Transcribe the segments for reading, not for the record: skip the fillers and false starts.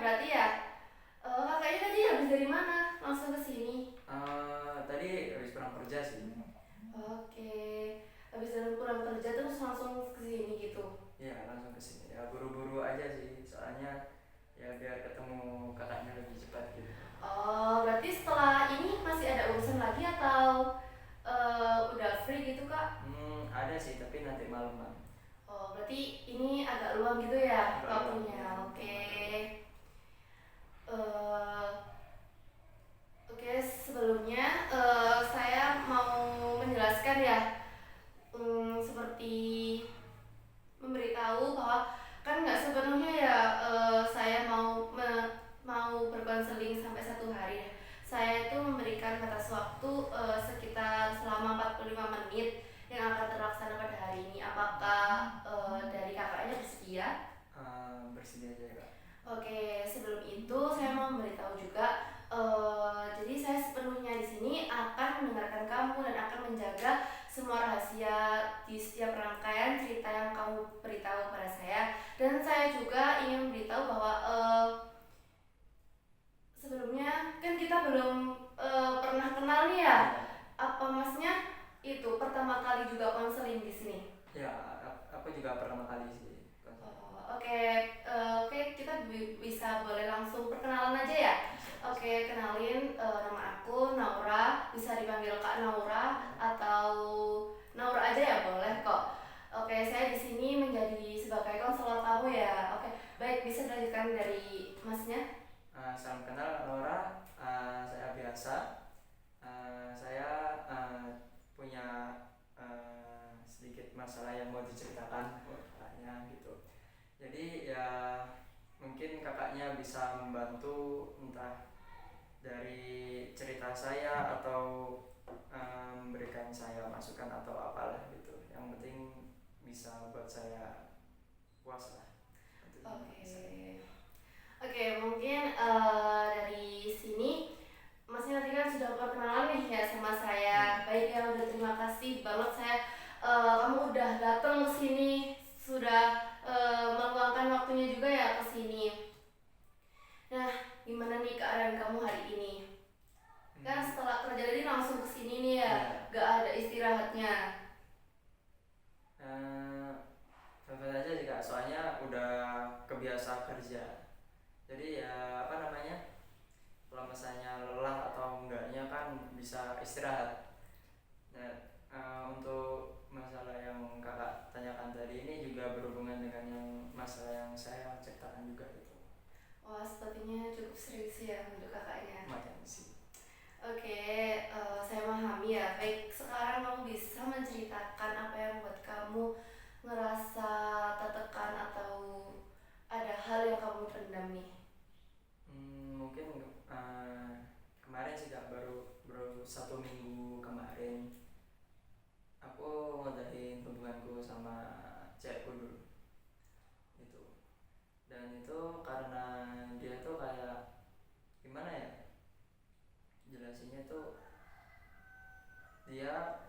berarti ya. Kakaknya tadi habis dari mana? Langsung ke sini. Tadi habis pulang kerja sih. Oke. Habis dari pulang kerja terus langsung ke sini gitu. Ya langsung ke sini. Ya buru-buru aja sih. Soalnya ya biar ketemu kakaknya lebih cepat gitu. Oh, berarti setelah ini masih ada urusan lagi atau udah free gitu, Kak? Ada sih tapi nanti malam. Oh, berarti ini agak luang gitu ya Agak luang waktunya. ya nanti Oke. malam. Eh, oke, sebelumnya saya mau menjelaskan ya, seperti memberitahu bahwa kan nggak sepenuhnya ya saya mau berkonseling sampai 1 hari ya. Saya itu memberikan batas waktu sekitar selama 45 menit yang akan terlaksana pada hari ini. Apakah dari kakaknya bersedia? Bersedia aja ya kak. Oke, sebelum itu saya mau memberitahu juga, jadi saya sepenuhnya di sini akan mendengarkan kamu dan akan menjaga semua rahasia di setiap rangkaian cerita yang kamu beritahu pada saya. Dan saya juga ingin memberitahu bahwa sebelumnya kan kita belum pernah kenal nih ya. Ya, Apa masnya itu pertama kali juga konseling di sini? ya aku juga pertama kali sih. Oh, oke, oke, kita bisa boleh langsung perkenalan aja ya. Bisa. Oke, kenalin, nama aku Naura, bisa dipanggil Kak Naura atau Naura aja ya boleh kok. Oke, saya di sini menjadi sebagai konselor kamu ya. Oke, baik, bisa dilanjutkan dari masnya. Salam kenal Laura. Saya biasa. Saya punya sedikit masalah yang mau diceritakan kakaknya gitu. Jadi ya mungkin kakaknya bisa membantu entah dari cerita saya atau memberikan saya masukan atau apalah gitu. Yang penting bisa buat saya puas lah untuk Oke, mendengarkan saya. oke, mungkin dari sini Masnya tadi kan sudah perkenalan nih ya sama Hmm. saya. Baik ya, udah terima kasih banget saya, kamu udah datang ke sini, sudah meluangkan waktunya juga ya ke sini. Nah, gimana nih keadaan kamu hari ini? Kan Hmm. setelah kerja tadi langsung ke sini nih ya, Ya. gak ada istirahatnya. Eh, Santai aja sih kak, soalnya udah kebiasa kerja. Jadi ya apa namanya, kalau misalnya lelah atau enggaknya kan bisa istirahat. Nah, untuk masalah yang kakak tanyakan tadi ini juga berhubungan dengan yang masalah yang saya ceritakan juga gitu. Wah, sepertinya cukup serius ya untuk kakaknya. Macam sih. Oke, saya memahami ya. Baik, sekarang kamu bisa menceritakan apa yang membuat kamu ngerasa tertekan atau ada hal yang kamu pendam nih. Mungkin kemarin sih kak, baru baru 1 minggu kemarin aku ngodain hubunganku sama cewekku dulu gitu. Dan itu karena dia tuh kayak gimana ya jelasinnya tuh, dia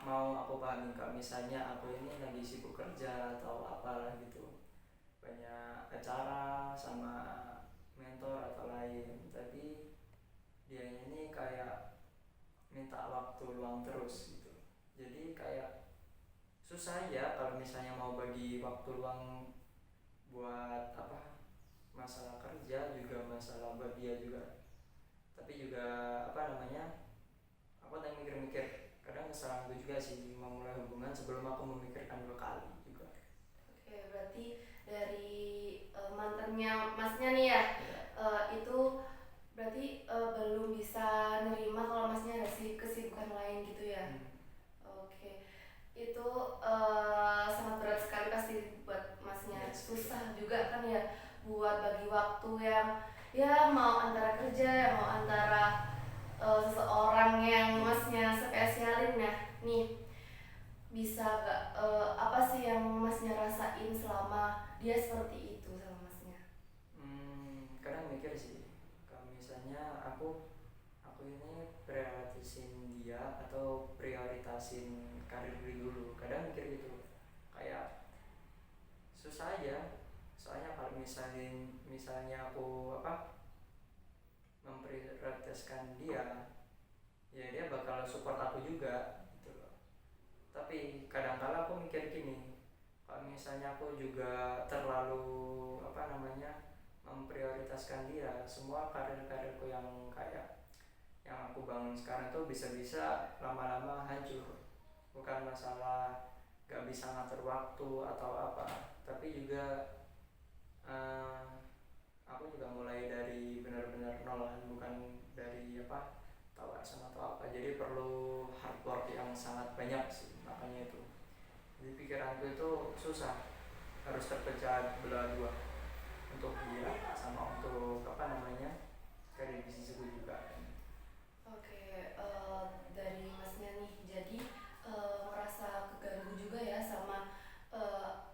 mau aku pahami kak, misalnya aku ini lagi sibuk kerja atau apalah gitu, banyak acara sama mentor atau lain, tapi dia ini kayak minta waktu luang terus gitu. Jadi kayak susah ya kalau misalnya mau bagi waktu luang buat apa, masalah kerja juga masalah buat dia juga. Tapi juga apa namanya, aku tadi mikir-mikir, kadang kesalahanku juga sih memulai hubungan sebelum aku memikirkan 2 kali juga. Oke, berarti dari mantannya masnya nih ya, Ya. itu berarti belum bisa nerima kalau masnya ada kesibukan lain gitu ya. Oke, itu sangat berat sekali pasti buat masnya. Yes, betul. Susah juga kan ya buat bagi waktu yang ya mau antara kerja, mau antara seseorang yang masnya spesialin ya. Nih, bisa gak apa sih yang masnya rasain selama dia seperti itu sama masnya? Kadang mikir sih, kalau misalnya aku ini prioritasin dia atau prioritasin karir dulu. Kadang mikir gitu, kayak susah aja. Soalnya kalau kalau misalnya aku memprioritaskan dia, ya dia bakal support aku juga gitu loh. Tapi kadang-kala aku mikir gini, kalau misalnya aku juga terlalu memprioritaskan dia, semua karir-karirku yang kayak yang aku bangun sekarang tuh bisa-bisa lama-lama hancur. Bukan masalah gak bisa ngatur waktu atau apa, tapi juga eh, aku juga mulai dari benar-benar nol kan, bukan dari tahu sama atau apa. Jadi perlu hard work yang sangat banyak sih, makanya itu di pikiranku itu susah, harus terpecah belah dua, untuk dia sama untuk karir bisnisku juga. Oke, dari masnya nih, jadi merasa keganggu juga ya sama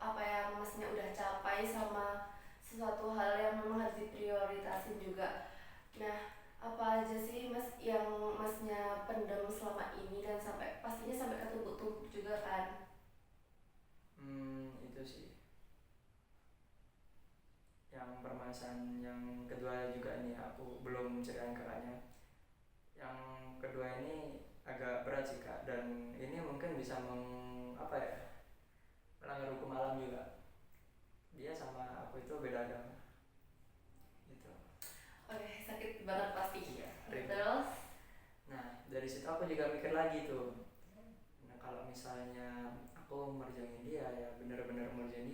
apa yang masnya udah capai sama sesuatu hal yang memang harus diprioritasin juga. Nah, apa aja sih mas yang masnya pendam selama ini dan sampai pastinya sampai ketumpuk-tumpuk juga kan? Itu sih yang permasalahan yang kedua juga nih, aku belum ceritain kakaknya. Yang kedua ini agak berat sih kak, dan ini mungkin bisa melanggar hukum alam juga. Dia sama aku itu beda agama gitu. Oke, sakit banget pasti. Iya, Terus? nah dari situ aku juga mikir lagi tuh, nah kalau misalnya aku merjuangin dia, ya bener-bener merjuangin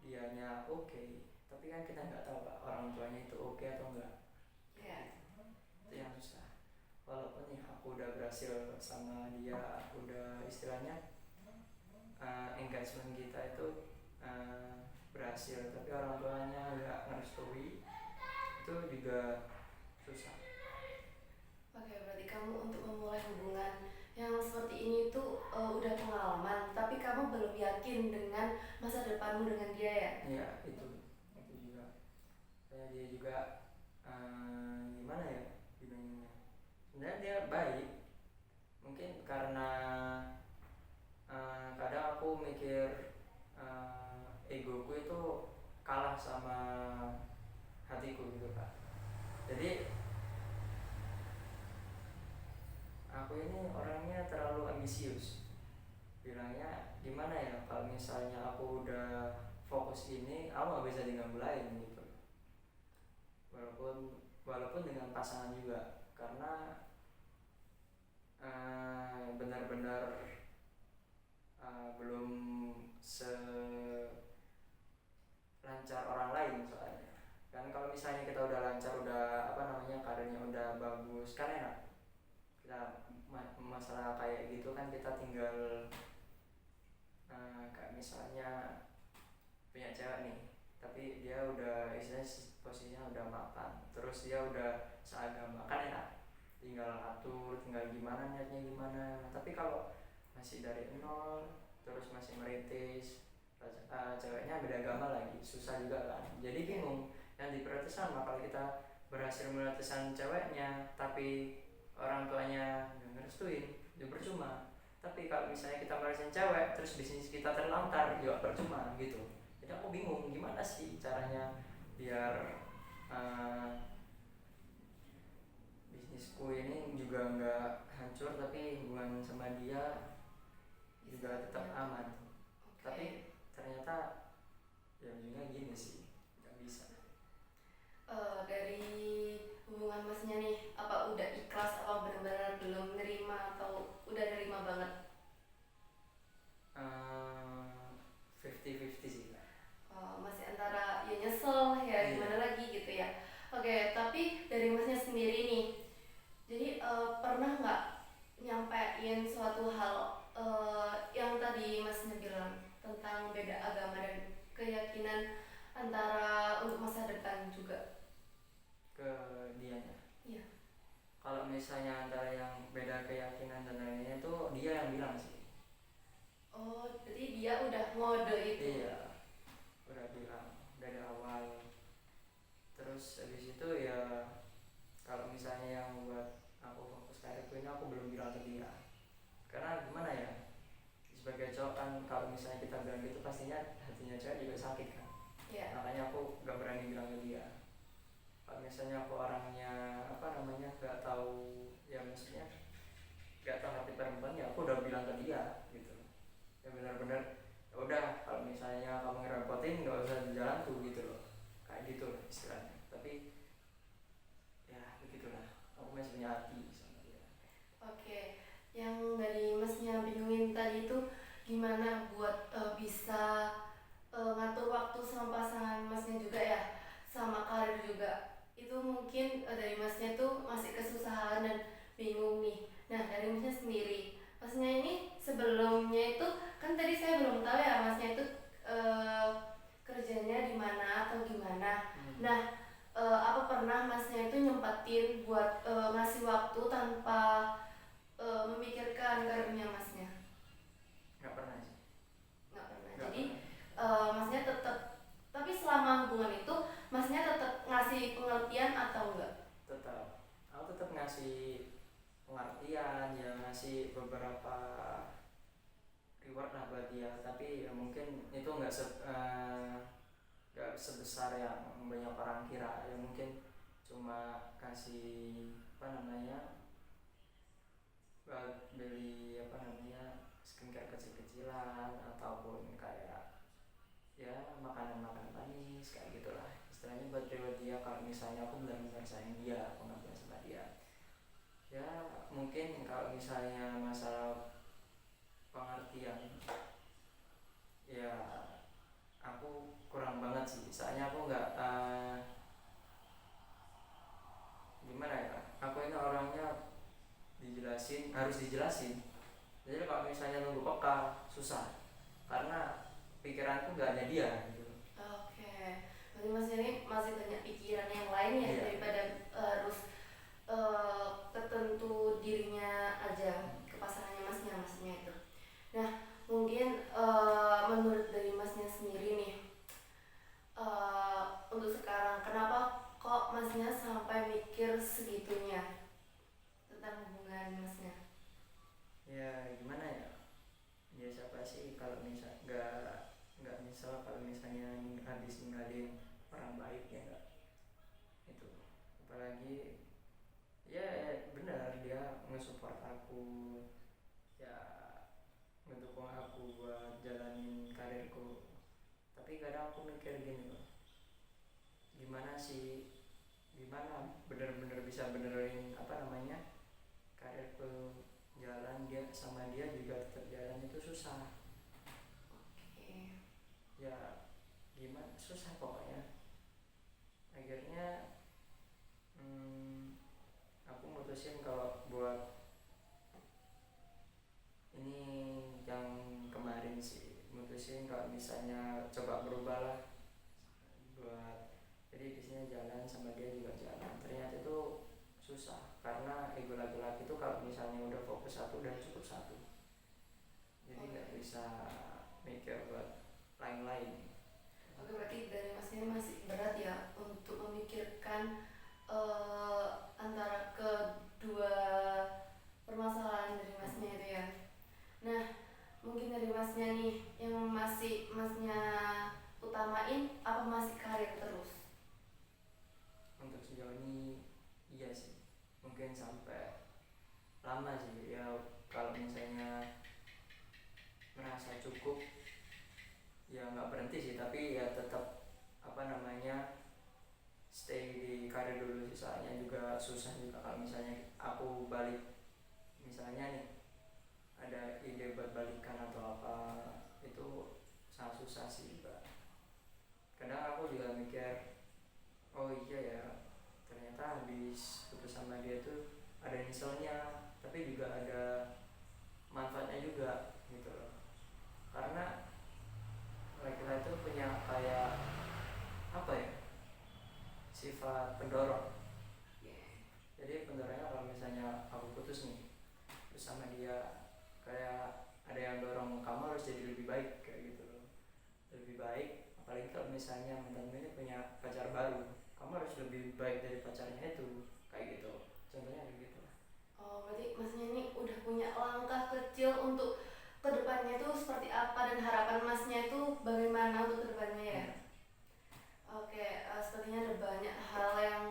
dianya oke, tapi kan kita nggak tahu Kak, orang tuanya itu oke atau enggak. Ya. Itu yang susah. Walaupun nih aku udah berhasil sama dia, udah istilahnya engagement kita itu berhasil, tapi orang tuanya nggak ngerestui, itu juga susah. Oke, berarti kamu untuk memulai hubungan yang seperti ini tuh udah pengalaman, tapi kamu belum yakin dengan masa depanmu dengan dia ya? Iya, itu juga. Kayak dia juga gimana ya bilangnya. Sebenarnya dia baik. Mungkin karena kadang aku mikir egoku itu kalah sama hatiku gitu Kak. Jadi aku ini orangnya terlalu ambisius. Bilangnya gimana ya, kalau misalnya aku udah fokus ini, aku gak bisa diganggu lain gitu. Walaupun dengan pasangan juga, karena benar-benar belum selancar orang lain soalnya. Kan kalau misalnya kita udah lancar, udah karirnya udah bagus, kan enak. Kita masalah kayak gitu kan kita tinggal kayak misalnya punya cewek nih, tapi dia udah istilahnya posisinya udah mapan, terus dia udah seagama, kan enak, tinggal atur, tinggal gimana niatnya gimana. Tapi kalau masih dari nol, terus masih merintis, ceweknya beda agama lagi, susah juga kan. Jadi bingung yang diprioritas sama. Kalau kita berhasil memutuskan ceweknya tapi orang tuanya nggak ngerestuin, ya percuma. Tapi kalau misalnya kita merasain cewek terus bisnis kita terlantar, juga percuma gitu. Jadi aku bingung gimana sih caranya biar bisnisku ini juga nggak hancur, tapi hubungan sama dia juga tetap aman. Oke. Tapi ternyata ya ujungnya gini sih, nggak bisa. Dari hubungan masnya nih, apa udah ikhlas, apa benar-benar belum nerima, atau udah nerima banget? 50-50 sih Kak. Masih antara ya nyesel ya gimana lagi gitu ya. Oke, tapi dari masnya sendiri nih, jadi pernah nggak nyampein suatu hal yang tadi masnya bilang tentang beda agama dan keyakinan antara untuk masa depan juga? Ke dianya. Iya. Kalau misalnya antara yang beda keyakinan dan lainnya itu dia yang bilang sih. Oh, jadi dia udah ngode itu. Iya, udah bilang dari awal. Terus habis itu ya, kalau misalnya yang buat aku fokus karirku ini aku belum bilang ke dia. Karena gimana ya, sebagai cowok kan kalau misalnya kita bilang gitu pastinya hatinya cewek juga sakit kan. Ya. makanya aku gak berani bilang ke dia. Kalau misalnya aku orangnya apa namanya gak tahu, ya maksudnya gak tahu hati perempuan, ya aku udah bilang ke dia gitu. Ya benar-benar ya udah, kalau misalnya kamu ngerepotin gak usah di jalan tuh gitu loh, kayak gitu loh istilahnya. Tapi ya begitulah, aku masih punya hati sama dia. Oke, yang dari masnya bingungin tadi itu gimana buat bisa ngatur waktu sama pasangan masnya juga ya, sama karir juga. Itu mungkin dari masnya tuh masih kesusahan dan bingung nih. Nah, dari masnya sendiri, masnya ini sebelumnya itu kan tadi saya belum tahu ya masnya itu eh, kerjanya di mana atau gimana. Nah, apa pernah masnya itu nyempetin buat ngasih waktu tanpa memikirkan karirnya masnya? Nggak pernah sih. Nggak pernah. Nggak Jadi pernah. masnya tetap, tapi selama hubungan itu masnya tetap ngasih pengertian atau enggak? Tetap, aku tetap ngasih pengertian, ya ngasih beberapa reward lah buat dia. Tapi ya mungkin itu nggak sebesar yang banyak orang kira. Ya mungkin cuma kasih apa namanya, beli apa namanya skincare kecil-kecilan, ataupun kayak ya makanan-makanan manis kayak gitulah istilahnya, buat reward dia kalau misalnya aku benar-benar sayang dia, aku ngabdi sama dia. Ya mungkin kalau misalnya masalah pengertian, ya aku kurang banget sih, soalnya aku nggak gimana ya, aku ini orangnya harus dijelasin. Jadi kalau misalnya nunggu peka susah, karena pikiranku nggak ada dia gitu. Oke, berarti masnya ini masih banyak pikiran yang lain ya, Iya. daripada harus ketentu dirinya aja ke pasangannya masnya itu. Nah, mungkin menurut dari masnya sendiri nih, untuk sekarang kenapa kok masnya sampai mikir segitunya tentang hubungan masnya? Ya gimana ya, ya siapa sih kalau misal nggak misal kalau misalnya habis ninggalin orang baik, ya nggak itu. Apalagi ya benar dia nge-support aku, ya mendukung aku buat jalanin karirku. Tapi kadang aku mikir gini loh, gimana bener-bener bisa benerin apa namanya karirku jalan, dia sama dia juga tetap jalan, itu susah. Oke. Ya gimana, susah pokoknya. Akhirnya aku mutusin kalau buat ini, yang kemarin sih mutusin kalau misalnya coba berubah lah, buat jadi bisnisnya jalan sama dia juga jalan. Ternyata itu susah, karena ego laki-laki itu kalau misalnya udah fokus satu udah cukup satu, jadi nggak bisa mikir buat lain-lain. Oke, berarti dari mas ini masih berat ya untuk memikirkan antara kedua permasalahan dari masnya itu ya. Nah, mungkin dari masnya nih yang masih masnya utamain apa masih karir terus? Untuk sejauh ini iya sih, mungkin sampai lama sih ya. Kalau misalnya merasa cukup, ya nggak berhenti sih, tapi ya tetap apa namanya stay di karir dulu sih. Soalnya juga susah juga kalau misalnya aku balik, misalnya nih ada ide buat balikan atau apa, itu sangat susah sih juga. Kadang aku juga mikir, oh iya ya, ternyata habis putus sama dia tuh ada nyeselnya, tapi juga ada manfaatnya juga gitu loh. Karena laki-laki itu punya kayak apa ya, sifat pendorong. Jadi pendorongnya kalau misalnya aku putus nih terus sama dia, kayak ada yang dorong kamu harus jadi lebih baik kayak gitu loh, lebih baik. Apalagi kalau misalnya mantanmu ini punya pacar baru, kamu harus lebih baik dari pacarnya itu, kayak gitu contohnya kayak gitu. Oh, berarti masnya ini udah punya langkah kecil untuk kedepannya itu seperti apa dan harapan masnya itu bagaimana untuk kedepannya ya? sepertinya ada banyak hal yang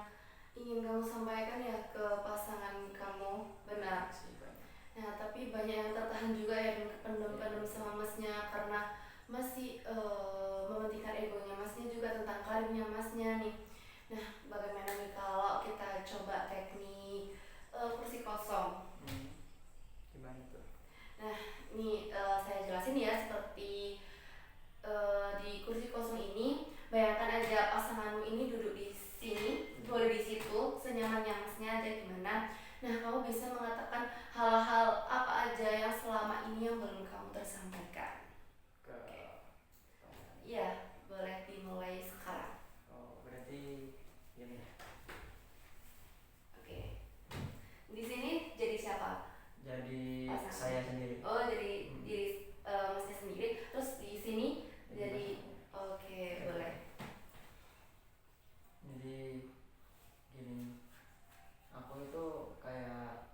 ingin kamu sampaikan ya ke pasangan kamu, benar. sih banyak. Nah, tapi banyak yang tertahan juga ya dan kependem-pendem Ya, sama masnya karena masih mementingkan egonya masnya juga tentang karirnya masnya nih. Nah, bagaimana nih kalau kita coba teknik kursi kosong? gimana tuh? Nah, ini saya jelasin ya seperti di kursi kosong ini, bayangkan aja pasanganmu ini duduk di sini, boleh di situ, senyaman-nyamannya aja gimana. Nah, kamu bisa mengatakan hal-hal apa aja yang selama ini yang belum kamu tersampaikan. Ke Oke. pasangan. Iya, boleh dimulai sekarang. Oh, berarti gini. Oke. Di sini jadi siapa? Jadi Pasangan. saya sendiri. Oh, jadi diri masnya sendiri. Terus di sini jadi pasangan. oke, boleh. Jadi gini, aku itu kayak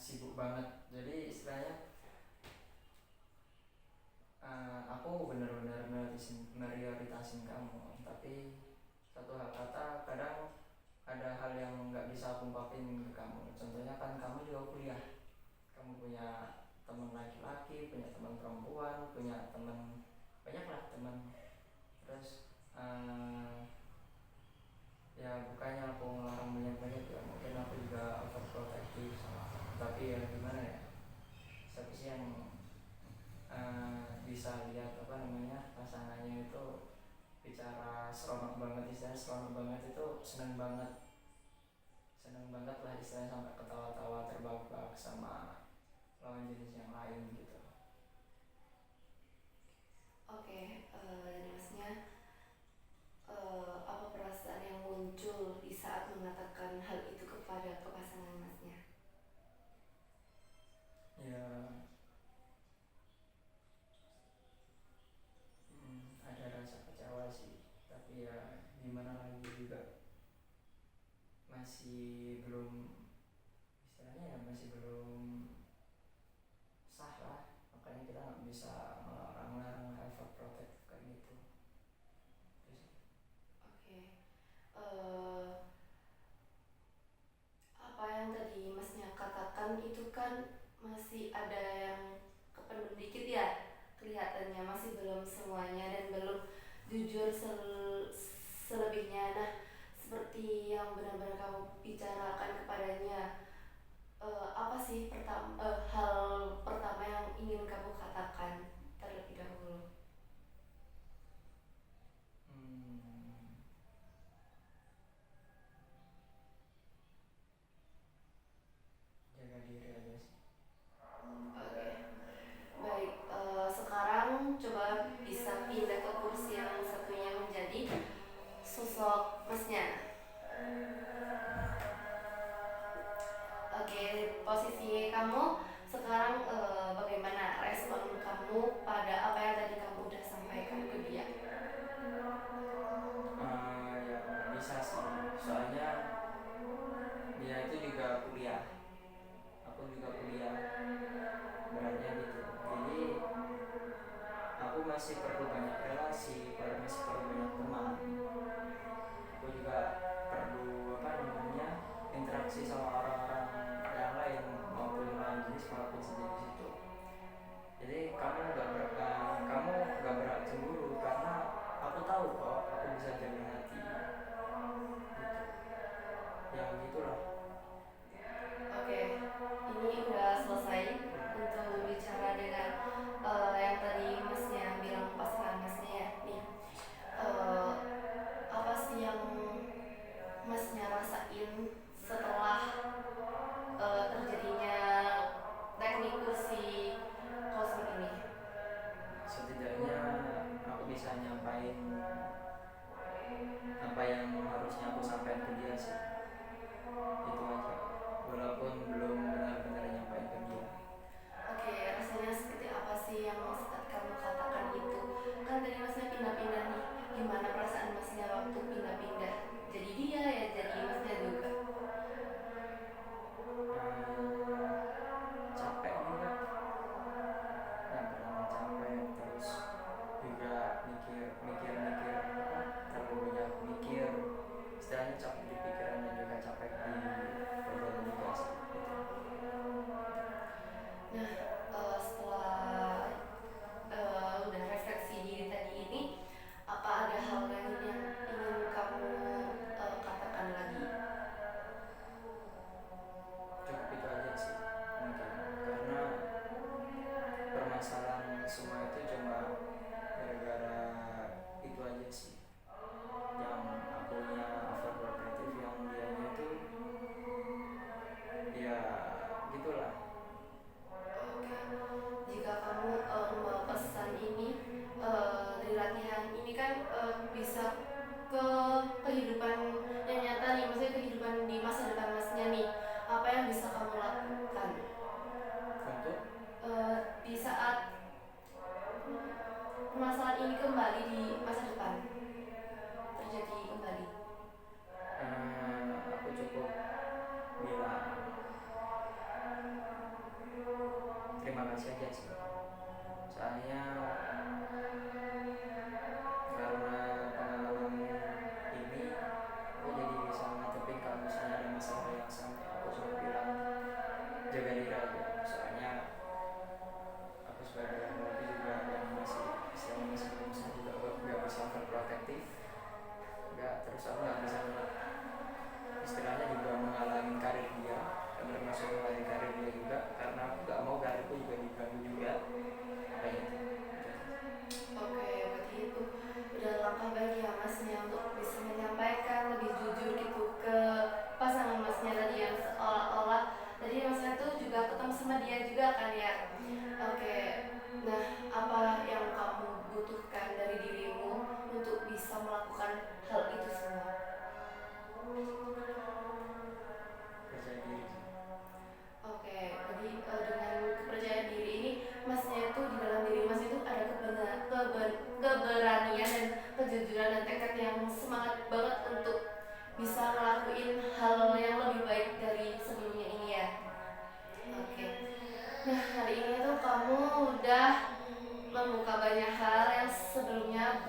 sibuk banget. Jadi istilahnya aku benar-benar prioritasin kamu, tapi satu hal kata kadang ada hal yang nggak bisa aku ungkapin ke kamu. Contohnya kan kamu juga kuliah, kamu punya teman laki-laki, punya teman perempuan, punya teman, banyak lah teman. Terus ya bukannya aku ngelarang banyak-banyak ya, mungkin aku juga overprotective sama kamu, tapi ya gimana ya, siapa sih yang bisa lihat pasangannya itu bicara seronok banget, istilahnya seronok banget itu seneng banget lah istilahnya, sampai ketawa-tawa terbahak-bahak sama lawan jenis yang lain gitu. Oke, dan masnya apa perasaan yang muncul di saat mengatakan hal itu kepada pasangan masnya? Ya ada rasa kecewa sih, tapi ya gimana lagi juga, masih belum, istilahnya ya masih belum sah lah, makanya kita nggak bisa melarang-larang overprotect kayak gitu. Terus Oke, apa yang tadi masnya katakan itu kan masih ada yang kependem dikit ya, kelihatannya masih belum semuanya dan belum jujur selebihnya. Nah, seperti yang benar-benar kamu bicarakan kepadanya, apa sih hal pertama yang ingin kamu katakan terlebih dahulu? jaga diri aja sih. Oke, baik. Sekarang coba bisa pindah ke kursi yang satunya menjadi sosok masnya. Oke, posisi kamu sekarang bagaimana respon kamu pada apa yang tadi kamu udah sampaikan ke dia? Ya bisa sih, soalnya dia itu juga kuliah, aku juga kuliah, beratnya gitu. Jadi aku masih perlu banyak relasi, masih perlu banyak teman. Aku juga perlu interaksi sama orang-orang yang lain maupun lawan jenis maupun sejenis itu. Jadi kamu gak berhak cemburu karena aku tahu kok aku bisa jaga hati gitu. Ya gitulah. Oke, ini udah selesai untuk bicara dengan yang tadi masnya bilang pasangan masnya ya. Nih, eh, apa sih yang masnya rasain setelah terjadinya teknik kursi kosong ini? Setidaknya aku bisa nyampain apa yang harusnya aku sampaikan ke dia sih, itu aja, walaupun belum benar-benar nyampain ke dia. Oke, rasanya seperti apa sih yang saat kamu katakan itu? Kan tadi masnya pindah-pindah nih. Gimana perasaan masnya waktu pindah-pindah? Jadi dia ya, jadi masnya juga.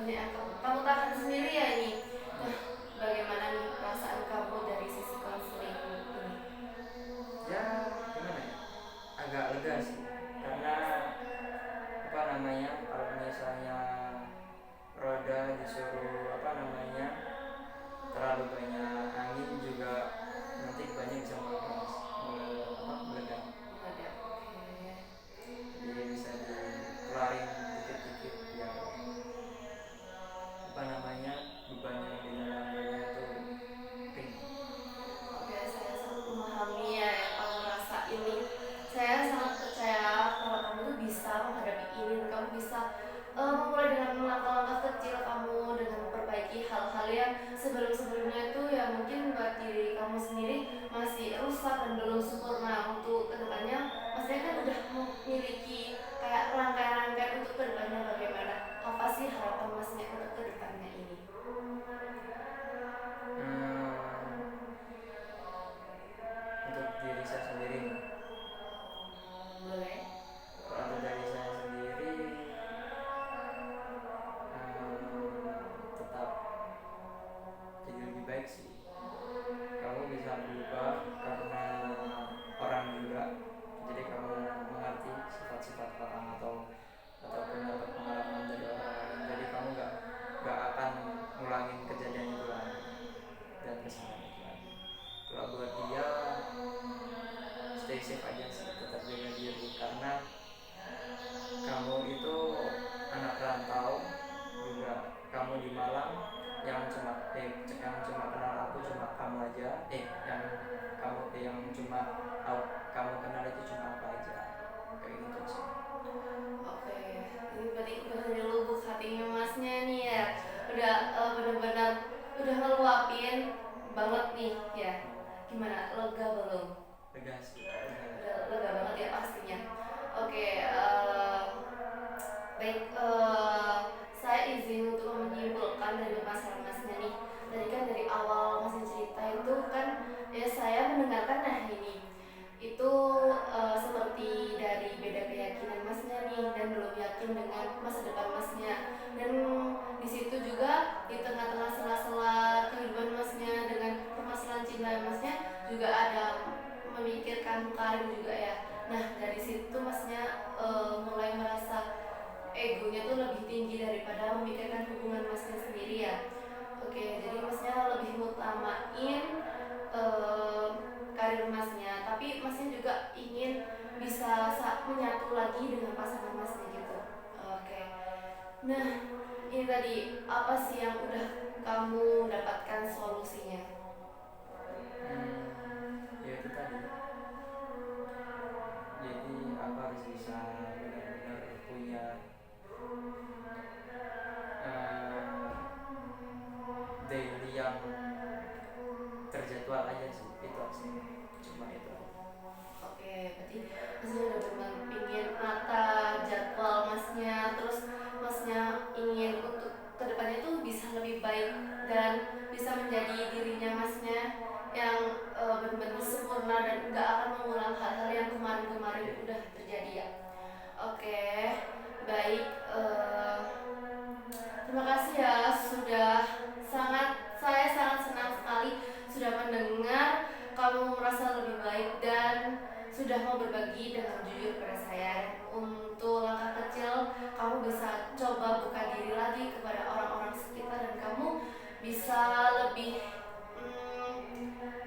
banyak yang kamu tahan sendiri ya ini. Nah, bagaimana nih perasaan kamu dari sisi konseling ini? Ya gimana ya, agak lega sih, karena apa namanya, kalau misalnya roda disuruh apa namanya terlalu banyak angin juga nanti banyak bisa meledak, Ada, oke. jadi bisa dikeluarin dikit-dikit biar apa namanya beban yang di dalam dada itu ringan. Oke, saya sangat memahami ya yang kamu rasa ini. Saya sangat percaya kalau kamu tuh bisa menghadapi ini dan kamu bisa memulai dengan langkah-langkah kecil kamu dengan memperbaiki hal-hal yang sebelum-sebelumnya itu ya mungkin buat diri kamu sendiri masih rusak dan belum sempurna. Untuk kedepannya maksudnya kan udah memiliki kayak rangkaian-rangkaian untuk kedepannya bagaimana, apa sih harapan masnya untuk kedepannya ini? Untuk diri saya sendiri nih, Boleh. kalau untuk dari saya sendiri tetap jadi lebih baik sih. Kamu bisa berubah karena orang juga, jadi kamu mengerti sifat-sifat orang ataupun dapat pengalaman dari orang lain, jadi kamu nggak akan ngulangin kejadian itu lagi dan kesalahan itu lagi. Kalau buat dia, stay safe aja sih, tetap jaga diri, karena kamu itu anak rantau juga. Kamu di Malang, yang cuma kenal aku cuma kamu aja, yang cuma kamu kenal itu cuma apa aja, kayak gitu sih. Oke, ini berarti udah dari lubuk hatinya masnya nih ya. Udah benar-benar udah ngeluapin banget nih ya. Gimana? Lega belum? Lega sih, Udah lega banget ya pastinya. Oke, baik. Saya izin untuk menyimpulkan dari masalah masnya nih. Tadi kan dari awal masnya cerita itu kan ya saya mendengarkan nah ini itu seperti dari beda keyakinan masnya nih dan belum yakin dengan masa depan masnya, dan di situ juga di tengah-tengah sela-sela kehidupan masnya dengan permasalahan cinta masnya juga ada memikirkan karir juga ya. Nah dari situ masnya mulai merasa egonya tuh lebih tinggi daripada memikirkan hubungan masnya sendiri ya. Oke, jadi masnya lebih mutamain eh, karir masnya, tapi masnya juga ingin bisa menyatu lagi dengan pasangan masnya gitu. Oke. Nah, ini tadi apa sih yang udah kamu dapatkan solusinya? Ya itu tadi, jadi aku harus bisa benar-benar punya daily yang terjadwal aja sih, itu sih, cuma itu aja. Oke, berarti masnya udah memang ingin nata jadwal masnya, terus masnya ingin untuk kedepannya tuh bisa lebih baik dan bisa menjadi dirinya masnya yang benar-benar sempurna dan nggak akan mengulang hal-hal yang kemarin-kemarin udah terjadi ya. Oke, baik. Terima kasih ya sudah saya sangat senang sekali sudah mendengar kamu merasa lebih baik dan sudah mau berbagi dengan jujur pada saya. Untuk langkah kecil kamu bisa coba buka diri lagi kepada orang-orang sekitar dan kamu bisa lebih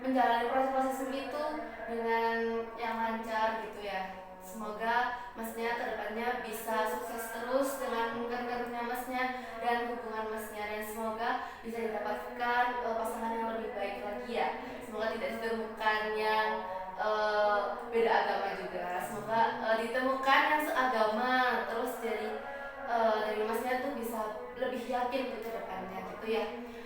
menjalani proses-proses itu dengan yang lancar gitu ya. Semoga masnya kedepannya bisa sukses terus dengan karirnya masnya dan hubungan masnya, dan semoga bisa didapatkan pasangan yang lebih baik lagi ya. Semoga tidak ditemukan yang beda agama juga. Semoga ditemukan yang seagama, terus jadi dari masnya tuh bisa lebih yakin ke depannya gitu ya.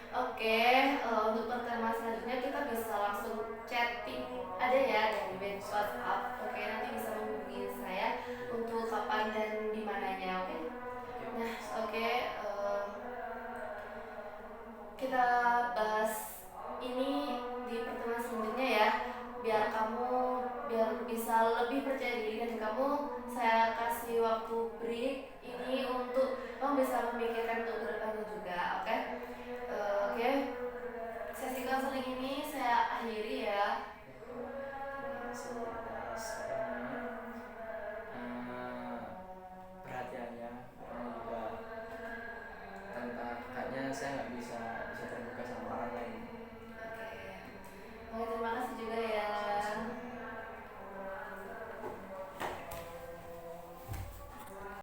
Oke, untuk pertemuan selanjutnya kita bisa langsung chatting aja ya dari WhatsApp. Oke, nanti bisa menghubungi saya untuk kapan dan di mananya. Oke. Nah, oke, kita bahas ini di pertemuan selanjutnya ya. Biar bisa lebih percaya diri dan kamu, saya kasih waktu break ini untuk kamu bisa memikirkan